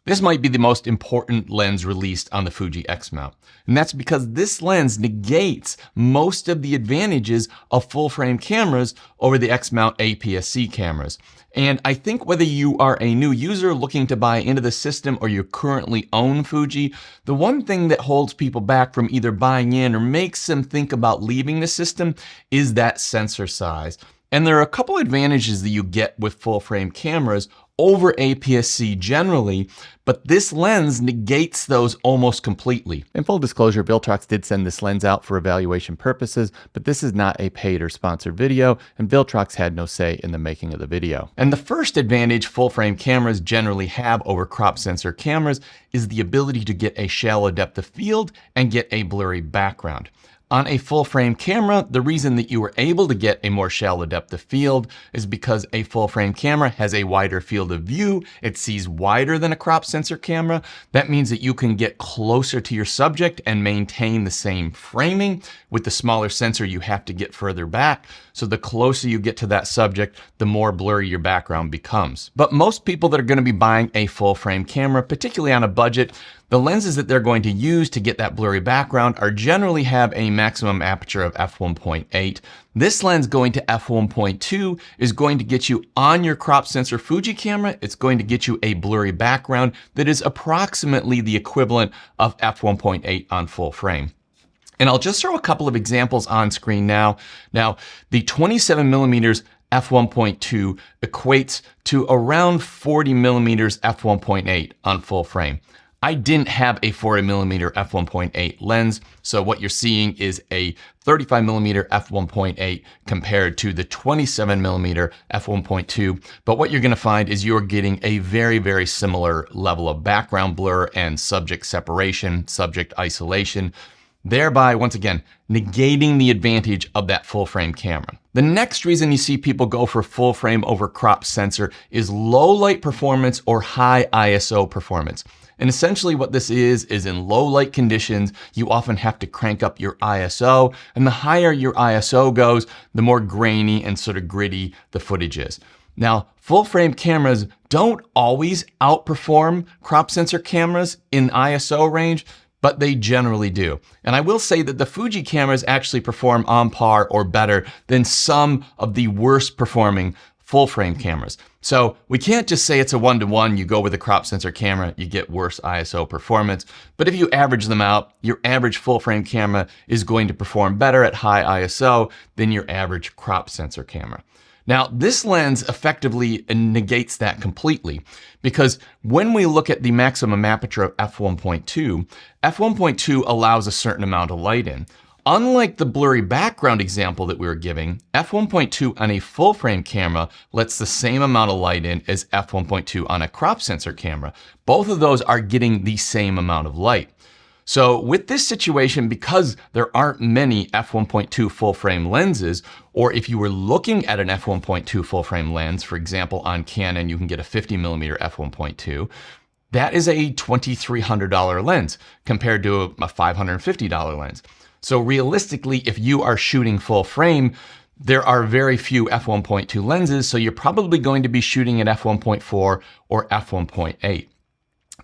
This might be the most important lens released on the Fuji X-mount. And that's because this lens negates most of the advantages of full-frame cameras over the X-mount APS-C cameras. And I think whether you are a new user looking to buy into the system or you currently own Fuji, the one thing that holds people back from either buying in or makes them think about leaving the system is that sensor size. And there are a couple advantages that you get with full-frame cameras over APS-C generally, but this lens negates those almost completely. In full disclosure, Viltrox did send this lens out for evaluation purposes, but this is not a paid or sponsored video, and Viltrox had no say in the making of the video. And the first advantage full-frame cameras generally have over crop sensor cameras is the ability to get a shallow depth of field and get a blurry background. On a full-frame camera, the reason that you were able to get a more shallow depth of field is because a full-frame camera has a wider field of view. It sees wider than a crop sensor camera. That means that you can get closer to your subject and maintain the same framing. With the smaller sensor, you have to get further back. So the closer you get to that subject, the more blurry your background becomes. But most people that are going to be buying a full-frame camera, particularly on a budget, the lenses that they're going to use to get that blurry background are generally have a maximum aperture of f1.8. This lens going to f1.2 is going to get you on your crop sensor Fuji camera. It's going to get you a blurry background that is approximately the equivalent of f1.8 on full frame. And I'll just throw a couple of examples on screen now. Now, the 27mm f1.2 equates to around 40mm f1.8 on full frame. I didn't have a 40mm f1.8 lens, so what you're seeing is a 35mm f1.8 compared to the 27mm f1.2. But what you're going to find is you're getting a very, very similar level of background blur and subject separation, subject isolation, thereby, once again, negating the advantage of that full frame camera. The next reason you see people go for full frame over crop sensor is low light performance or high ISO performance. And essentially what this is in low light conditions, you often have to crank up your ISO, and the higher your ISO goes, the more grainy and sort of gritty the footage is. Now, full frame cameras don't always outperform crop sensor cameras in ISO range, but they generally do. And I will say that the Fuji cameras actually perform on par or better than some of the worst performing full frame cameras. So we can't just say it's a one-to-one, you go with a crop sensor camera, you get worse ISO performance. But if you average them out, your average full frame camera is going to perform better at high ISO than your average crop sensor camera. Now, this lens effectively negates that completely, because when we look at the maximum aperture of f1.2, f1.2 allows a certain amount of light in. Unlike the blurry background example that we were giving, f1.2 on a full frame camera lets the same amount of light in as f1.2 on a crop sensor camera. Both of those are getting the same amount of light. So with this situation, because there aren't many f1.2 full frame lenses, or if you were looking at an f1.2 full frame lens, for example, on Canon, you can get a 50mm f1.2, that is a $2,300 lens compared to a $550 lens. So realistically, if you are shooting full frame, there are very few f1.2 lenses, so you're probably going to be shooting at f1.4 or f1.8.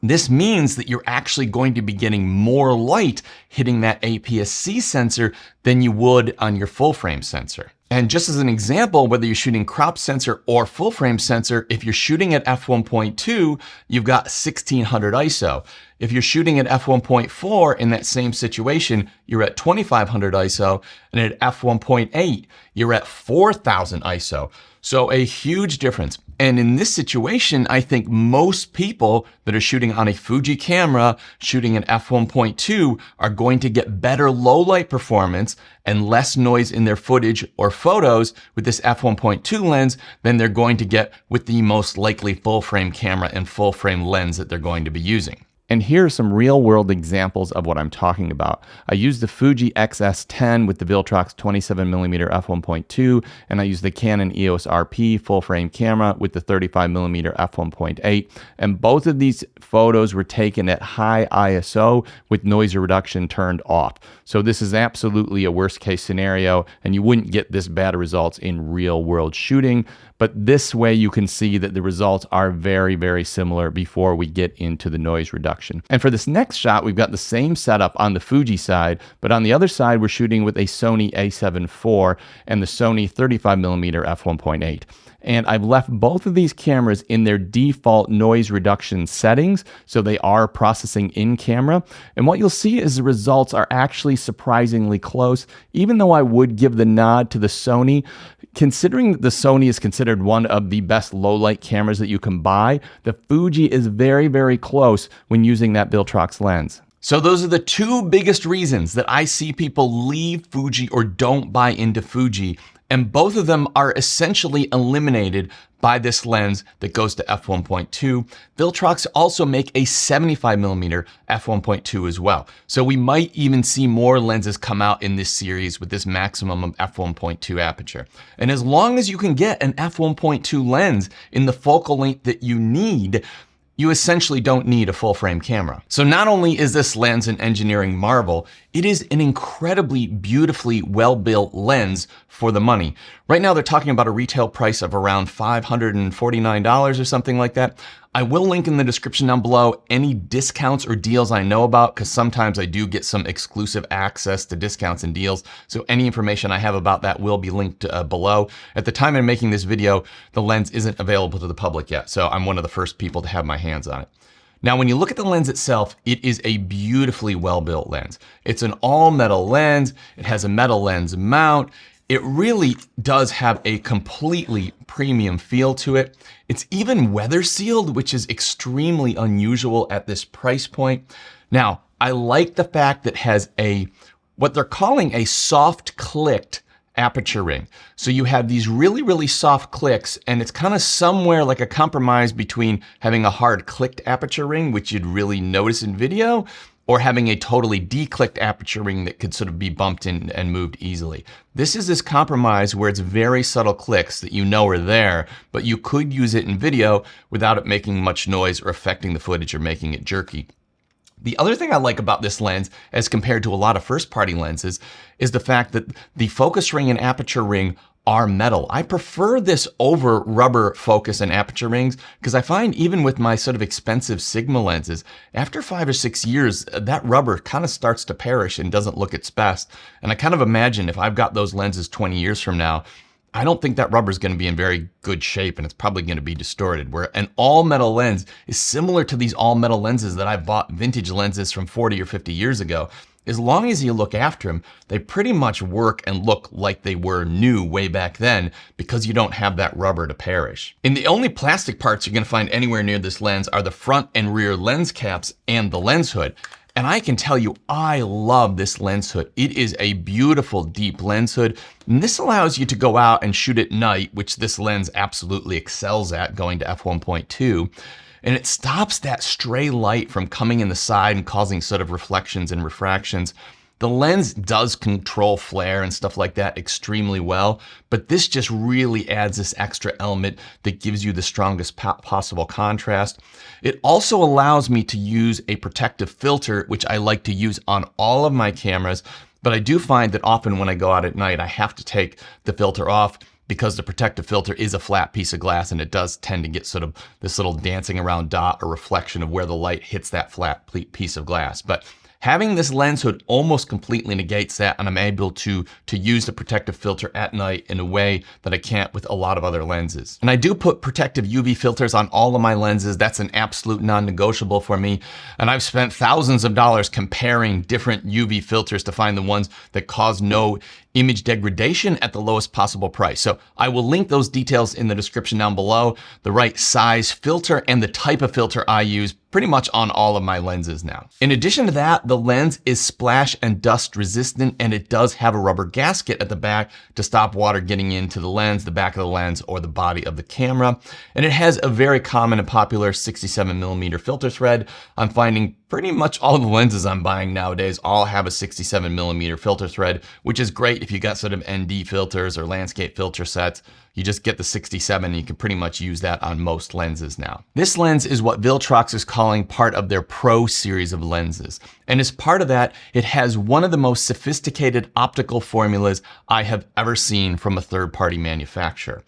This means that you're actually going to be getting more light hitting that APS-C sensor than you would on your full frame sensor. And just as an example, whether you're shooting crop sensor or full frame sensor, if you're shooting at f1.2, you've got 1600 ISO. If you're shooting at f1.4 in that same situation, you're at 2500 ISO, and at f1.8, you're at 4000 ISO. So a huge difference. And in this situation, I think most people that are shooting on a Fuji camera, shooting at f1.2, are going to get better low light performance and less noise in their footage or photos with this f1.2 lens than they're going to get with the most likely full frame camera and full frame lens that they're going to be using. And here are some real world examples of what I'm talking about. I used the Fuji XS10 with the Viltrox 27mm f1.2, and I used the Canon EOS RP full frame camera with the 35mm f1.8. And both of these photos were taken at high ISO with noise reduction turned off. So this is absolutely a worst case scenario, and you wouldn't get this bad results in real world shooting. But this way you can see that the results are very, very similar before we get into the noise reduction. And for this next shot, we've got the same setup on the Fuji side, but on the other side, we're shooting with a Sony a7 IV and the Sony 35mm f1.8. And I've left both of these cameras in their default noise reduction settings, so they are processing in camera. And what you'll see is the results are actually surprisingly close, even though I would give the nod to the Sony. Considering that the Sony is considered one of the best low light cameras that you can buy, the Fuji is very, very close when using that Viltrox lens. So those are the two biggest reasons that I see people leave Fuji or don't buy into Fuji. And both of them are essentially eliminated by this lens that goes to f1.2. Viltrox also make a 75mm f1.2 as well. So we might even see more lenses come out in this series with this maximum of f1.2 aperture. And as long as you can get an f1.2 lens in the focal length that you need, you essentially don't need a full frame camera. So not only is this lens an engineering marvel, it is an incredibly beautifully well-built lens for the money. Right now they're talking about a retail price of around $549 or something like that. I will link in the description down below any discounts or deals I know about, because sometimes I do get some exclusive access to discounts and deals. So any information I have about that will be linked below. At the time I'm making this video, the lens isn't available to the public yet, so I'm one of the first people to have my hands on it. Now, when you look at the lens itself, it is a beautifully well-built lens. It's an all-metal lens. It has a metal lens mount. It really does have a completely premium feel to it. It's even weather sealed, which is extremely unusual at this price point. Now, I like the fact that it has what they're calling a soft clicked aperture ring. So you have these really, really soft clicks, and it's kind of somewhere like a compromise between having a hard clicked aperture ring, which you'd really notice in video, or having a totally declicked aperture ring that could sort of be bumped in and moved easily. This is this compromise where it's very subtle clicks that you know are there, but you could use it in video without it making much noise or affecting the footage or making it jerky. The other thing I like about this lens, as compared to a lot of first-party lenses, is the fact that the focus ring and aperture ring are metal. I prefer this over rubber focus and aperture rings, because I find even with my sort of expensive Sigma lenses, after 5 or 6 years, that rubber kind of starts to perish and doesn't look its best. And I kind of imagine if I've got those lenses 20 years from now, I don't think that rubber is going to be in very good shape, and it's probably going to be distorted. Where an all-metal lens is similar to these all-metal lenses that I bought vintage lenses from 40 or 50 years ago. As long as you look after them, they pretty much work and look like they were new way back then, because you don't have that rubber to perish. And the only plastic parts you're going to find anywhere near this lens are the front and rear lens caps and the lens hood. And I can tell you, I love this lens hood. It is a beautiful deep lens hood. And this allows you to go out and shoot at night, which this lens absolutely excels at, going to f1.2. And it stops that stray light from coming in the side and causing sort of reflections and refractions. The lens does control flare and stuff like that extremely well, but this just really adds this extra element that gives you the strongest possible contrast. It also allows me to use a protective filter, which I like to use on all of my cameras, but I do find that often when I go out at night, I have to take the filter off, because the protective filter is a flat piece of glass, and it does tend to get sort of this little dancing around dot or reflection of where the light hits that flat piece of glass. But having this lens hood almost completely negates that, and I'm able to use the protective filter at night in a way that I can't with a lot of other lenses. And I do put protective UV filters on all of my lenses. That's an absolute non-negotiable for me. And I've spent thousands of dollars comparing different UV filters to find the ones that cause no image degradation at the lowest possible price. So I will link those details in the description down below, the right size filter and the type of filter I use pretty much on all of my lenses now. In addition to that, the lens is splash and dust resistant, and it does have a rubber gasket at the back to stop water getting into the lens, the back of the lens, or the body of the camera. And it has a very common and popular 67mm filter thread. I'm finding Pretty much all the lenses I'm buying nowadays all have a 67mm filter thread, which is great if you got sort of ND filters or landscape filter sets. You just get the 67 and you can pretty much use that on most lenses now. This lens is what Viltrox is calling part of their Pro series of lenses. And as part of that, it has one of the most sophisticated optical formulas I have ever seen from a third-party manufacturer.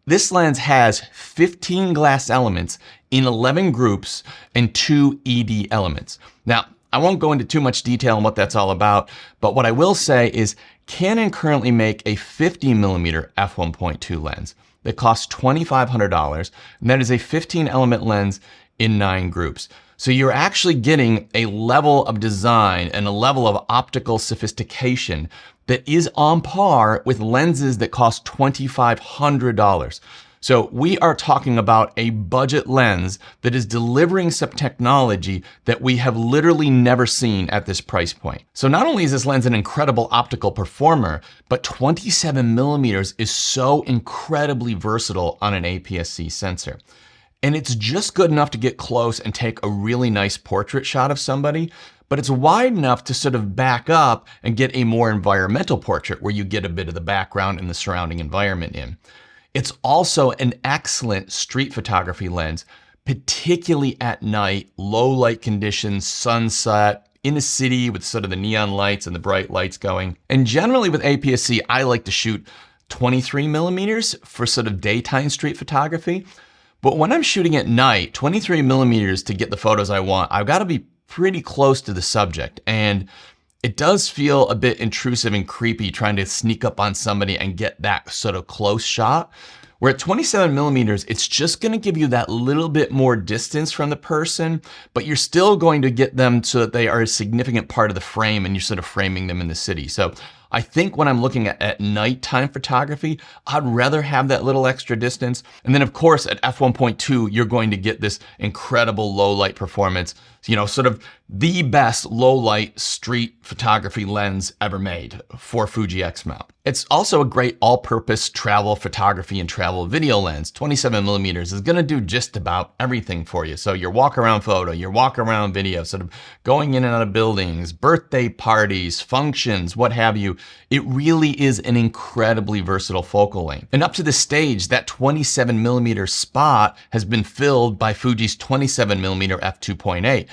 This lens has 15 glass elements in 11 groups and 2 ED elements. Now, I won't go into too much detail on what that's all about, but what I will say is Canon currently make a 50mm f1.2 lens that costs $2,500, and that is a 15 element lens in 9 groups. So you're actually getting a level of design and a level of optical sophistication that is on par with lenses that cost $2,500. So we are talking about a budget lens that is delivering some technology that we have literally never seen at this price point. So not only is this lens an incredible optical performer, but 27mm is so incredibly versatile on an APS-C sensor. And it's just good enough to get close and take a really nice portrait shot of somebody, but it's wide enough to sort of back up and get a more environmental portrait where you get a bit of the background and the surrounding environment in. It's also an excellent street photography lens, particularly at night, low light conditions, sunset, in a city with sort of the neon lights and the bright lights going. And generally with APS-C, I like to shoot 23mm for sort of daytime street photography. But when I'm shooting at night, 23mm to get the photos I want, I've got to be pretty close to the subject. And it does feel a bit intrusive and creepy trying to sneak up on somebody and get that sort of close shot. Where at 27mm, it's just going to give you that little bit more distance from the person, but you're still going to get them so that they are a significant part of the frame and you're sort of framing them in the city. So I think when I'm looking at nighttime photography, I'd rather have that little extra distance. And then of course at f1.2, you're going to get this incredible low light performance, you know, sort of the best low light street photography lens ever made for Fuji X mount. It's also a great all-purpose travel photography and travel video lens. 27mm is going to do just about everything for you. So your walk around photo, your walk around video, sort of going in and out of buildings, birthday parties, functions, what have you. It really is an incredibly versatile focal length. And up to this stage, that 27mm spot has been filled by Fuji's 27mm f2.8.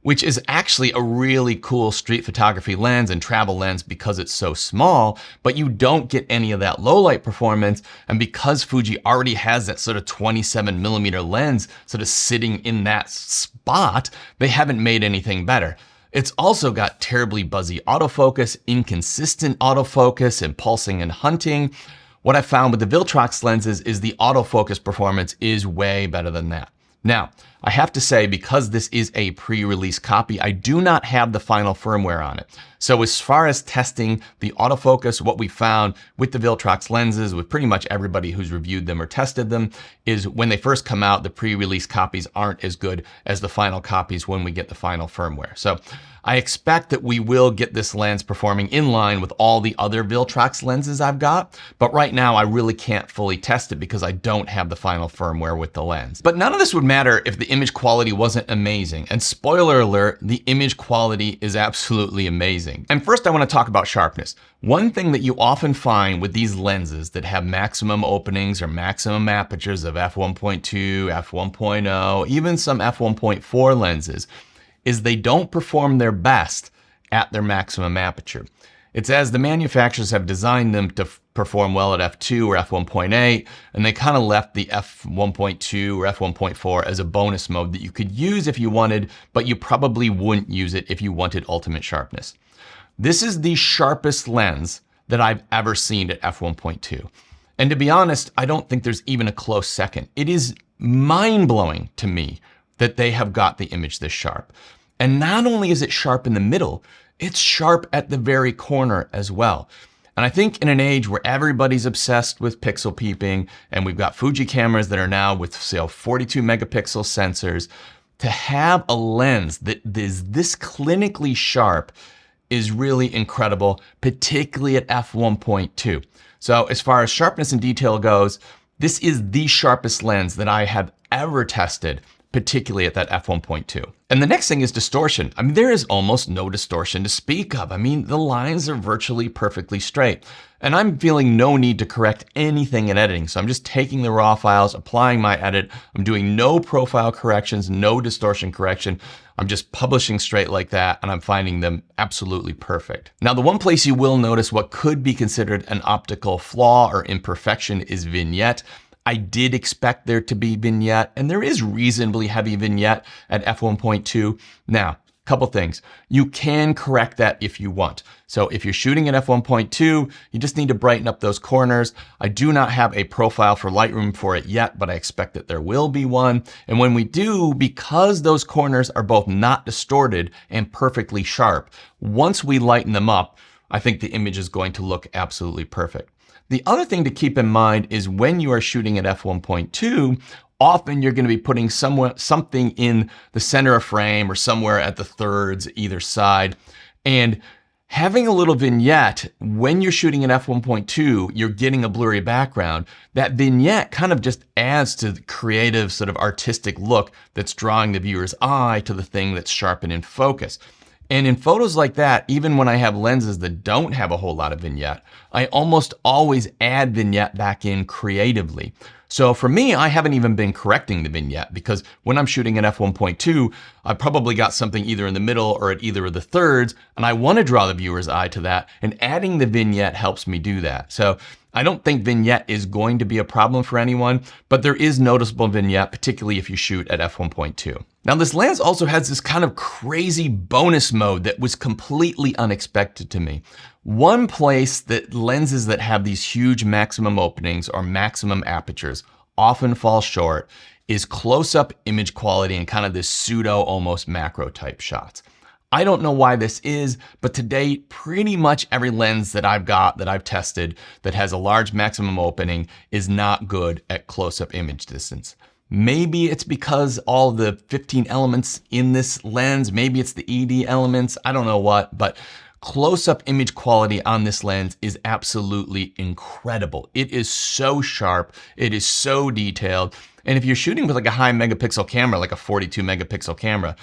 which is actually a really cool street photography lens and travel lens because it's so small, but you don't get any of that low light performance. And because Fuji already has that sort of 27mm lens sort of sitting in that spot, they haven't made anything better. It's also got terribly buzzy autofocus, inconsistent autofocus, and pulsing and hunting. What I found with the Viltrox lenses is the autofocus performance is way better than that. Now, I have to say, because this is a pre-release copy, I do not have the final firmware on it. So as far as testing the autofocus, what we found with the Viltrox lenses, with pretty much everybody who's reviewed them or tested them, is when they first come out, the pre-release copies aren't as good as the final copies when we get the final firmware. So I expect that we will get this lens performing in line with all the other Viltrox lenses I've got, but right now I really can't fully test it because I don't have the final firmware with the lens. But none of this would matter if the image quality wasn't amazing. And spoiler alert, the image quality is absolutely amazing. And first I want to talk about sharpness. One thing that you often find with these lenses that have maximum openings or maximum apertures of f1.2, f1.0, even some f1.4 lenses, is they don't perform their best at their maximum aperture. It's as the manufacturers have designed them to perform well at f2 or f1.8, and they kind of left the f1.2 or f1.4 as a bonus mode that you could use if you wanted, but you probably wouldn't use it if you wanted ultimate sharpness. This is the sharpest lens that I've ever seen at f1.2. And to be honest, I don't think there's even a close second. It is mind-blowing to me that they have got the image this sharp. And not only is it sharp in the middle, it's sharp at the very corner as well. And I think in an age where everybody's obsessed with pixel peeping, and we've got Fuji cameras that are now with, say, 42 megapixel sensors, to have a lens that is this clinically sharp is really incredible, particularly at f1.2. So as far as sharpness and detail goes, this is the sharpest lens that I have ever tested, particularly at that f1.2. And the next thing is distortion. I mean, there is almost no distortion to speak of. I mean, the lines are virtually perfectly straight. And I'm feeling no need to correct anything in editing. So I'm just taking the raw files, applying my edit. I'm doing no profile corrections, no distortion correction. I'm just publishing straight like that, and I'm finding them absolutely perfect. Now, the one place you will notice what could be considered an optical flaw or imperfection is vignette. I did expect there to be vignette, and there is reasonably heavy vignette at f1.2. Now, a couple things. You can correct that if you want. So if you're shooting at f1.2, you just need to brighten up those corners. I do not have a profile for Lightroom for it yet, but I expect that there will be one. And when we do, because those corners are both not distorted and perfectly sharp, once we lighten them up, I think the image is going to look absolutely perfect. The other thing to keep in mind is when you are shooting at f1.2, often you're going to be putting something in the center of frame or somewhere at the thirds either side. And having a little vignette, when you're shooting at f1.2, you're getting a blurry background. That vignette kind of just adds to the creative sort of artistic look that's drawing the viewer's eye to the thing that's sharp and in focus. And in photos like that, even when I have lenses that don't have a whole lot of vignette, I almost always add vignette back in creatively. So for me, I haven't even been correcting the vignette because when I'm shooting at f1.2, I probably got something either in the middle or at either of the thirds, and I want to draw the viewer's eye to that, and adding the vignette helps me do that. So I don't think vignette is going to be a problem for anyone, but there is noticeable vignette, particularly if you shoot at f1.2. Now, this lens also has this kind of crazy bonus mode that was completely unexpected to me. One place that lenses that have these huge maximum openings or maximum apertures often fall short is close-up image quality and kind of this pseudo almost macro type shots. I don't know why this is, but to date, pretty much every lens that I've got, that I've tested, that has a large maximum opening is not good at close-up image distance. Maybe it's because all the 15 elements in this lens, maybe it's the ED elements, I don't know what, but close-up image quality on this lens is absolutely incredible. It is so sharp, it is so detailed, and if you're shooting with like a high megapixel camera, like a 42 megapixel camera,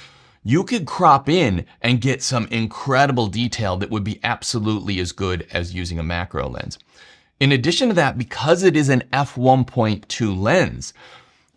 you could crop in and get some incredible detail that would be absolutely as good as using a macro lens. In addition to that, because it is an f1.2 lens,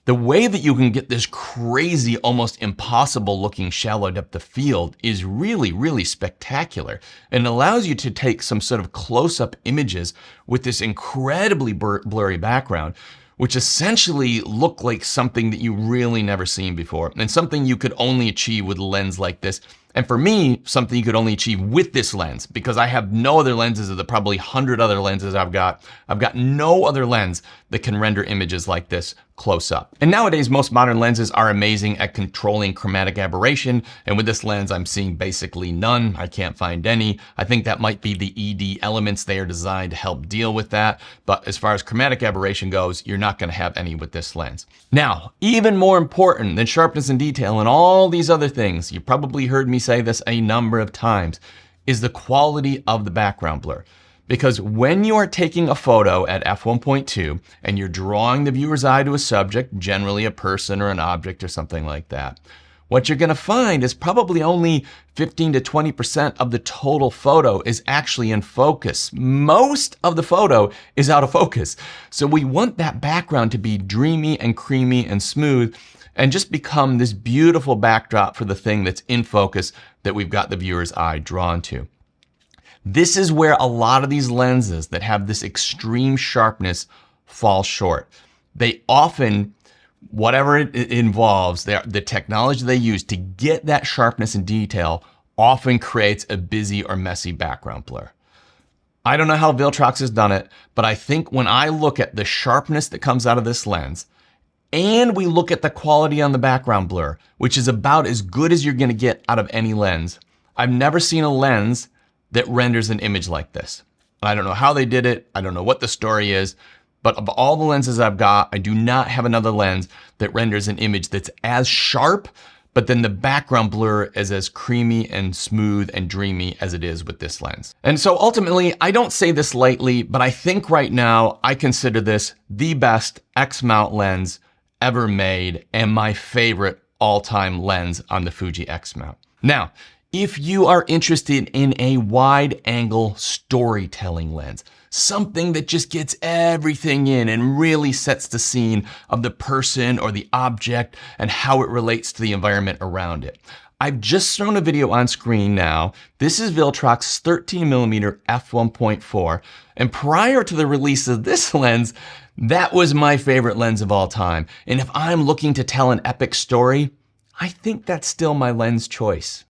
the way that you can get this crazy, almost impossible looking shallow depth of field is really, really spectacular. And allows you to take some sort of close-up images with this incredibly blurry background, which essentially look like something that you really never seen before, and something you could only achieve with a lens like this. And for me, something you could only achieve with this lens, because I have no other lenses of the probably 100 other lenses I've got. I've got no other lens that can render images like this close up. And nowadays, most modern lenses are amazing at controlling chromatic aberration. And with this lens, I'm seeing basically none. I can't find any. I think that might be the ED elements. They are designed to help deal with that. But as far as chromatic aberration goes, you're not going to have any with this lens. Now, even more important than sharpness and detail and all these other things, you probably heard me say this a number of times, is the quality of the background blur. Because when you are taking a photo at f1.2 and you're drawing the viewer's eye to a subject, generally a person or an object or something like that, what you're going to find is probably only 15 to 20% of the total photo is actually in focus. Most of the photo is out of focus. So we want that background to be dreamy and creamy and smooth and just become this beautiful backdrop for the thing that's in focus that we've got the viewer's eye drawn to. This is where a lot of these lenses that have this extreme sharpness fall short. They often, whatever it involves, the technology they use to get that sharpness and detail often creates a busy or messy background blur. I don't know how Viltrox has done it, but I think when I look at the sharpness that comes out of this lens, and we look at the quality on the background blur, which is about as good as you're going to get out of any lens, I've never seen a lens that renders an image like this. I don't know how they did it. I don't know what the story is, but of all the lenses I've got, I do not have another lens that renders an image that's as sharp, but then the background blur is as creamy and smooth and dreamy as it is with this lens. And so ultimately, I don't say this lightly, but I think right now I consider this the best X mount lens ever made and my favorite all-time lens on the Fuji X mount. Now, if you are interested in a wide-angle storytelling lens, something that just gets everything in and really sets the scene of the person or the object and how it relates to the environment around it, I've just thrown a video on screen now. This is Viltrox 27mm f1.2, and prior to the release of this lens, that was my favorite lens of all time. And if I'm looking to tell an epic story, I think that's still my lens choice.